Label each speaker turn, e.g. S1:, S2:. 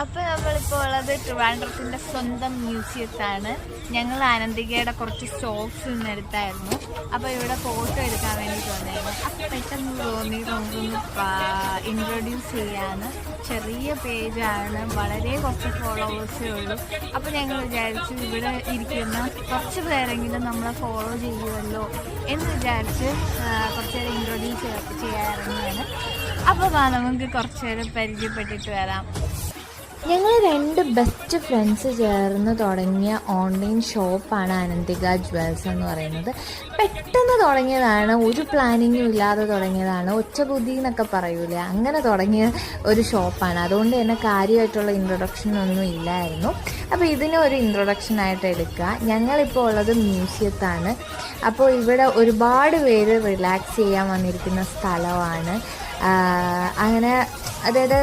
S1: അപ്പോൾ നമ്മളിപ്പോൾ ഉള്ളത് ട്രിവാൻഡ്രത്തിൻ്റെ സ്വന്തം മ്യൂസിയത്താണ്. ഞങ്ങൾ ആനന്ദികയുടെ കുറച്ച് സ്റ്റോക്സ് ഇന്നെടുത്തായിരുന്നു. അപ്പോൾ ഇവിടെ ഫോട്ടോ എടുക്കാൻ വേണ്ടി തോന്നിയായിരുന്നു. അപ്പോൾ പെട്ടെന്ന് തോന്നി നമുക്കൊന്ന് ഇൻട്രൊഡ്യൂസ് ചെയ്യാന്ന്. ചെറിയ പേജാണ്, വളരെ കുറച്ച് ഫോളോവേഴ്സേ ഉള്ളൂ. അപ്പോൾ ഞങ്ങൾ വിചാരിച്ചു ഇവിടെ ഇരിക്കുന്ന കുറച്ച് പേരെങ്കിലും നമ്മളെ ഫോളോ ചെയ്യുമല്ലോ എന്ന് വിചാരിച്ച് കുറച്ച് നേരം ഇൻട്രൊഡ്യൂസ് ചെയ്യാറുള്ളതാണ്. അപ്പോൾ നമുക്ക് കുറച്ച് നേരം പരിചയപ്പെട്ടിട്ട് വരാം.
S2: ഞങ്ങൾ 2 ബെസ്റ്റ് ഫ്രണ്ട്സ് ചേർന്ന് തുടങ്ങിയ ഓൺലൈൻ ഷോപ്പാണ് ആനന്ദിക ജ്വൽസ് എന്ന് പറയുന്നത്. പെട്ടെന്ന് തുടങ്ങിയതാണ്, ഒരു പ്ലാനിങ്ങും ഇല്ലാതെ തുടങ്ങിയതാണ്. ഒറ്റബുദ്ധി എന്നൊക്കെ പറയൂലേ, അങ്ങനെ തുടങ്ങിയ ഒരു ഷോപ്പാണ്. അതുകൊണ്ട് തന്നെ കാര്യമായിട്ടുള്ള ഇൻട്രൊഡക്ഷനൊന്നും ഇല്ലായിരുന്നു. അപ്പോൾ ഇതിന് ഒരു ഇൻട്രൊഡക്ഷനായിട്ട് എടുക്കുക. ഞങ്ങളിപ്പോൾ ഉള്ളത് മ്യൂസിയത്താണ്. അപ്പോൾ ഇവിടെ ഒരുപാട് പേര് റിലാക്സ് ചെയ്യാൻ വന്നിരിക്കുന്ന സ്ഥലമാണ്. അങ്ങനെ അതായത്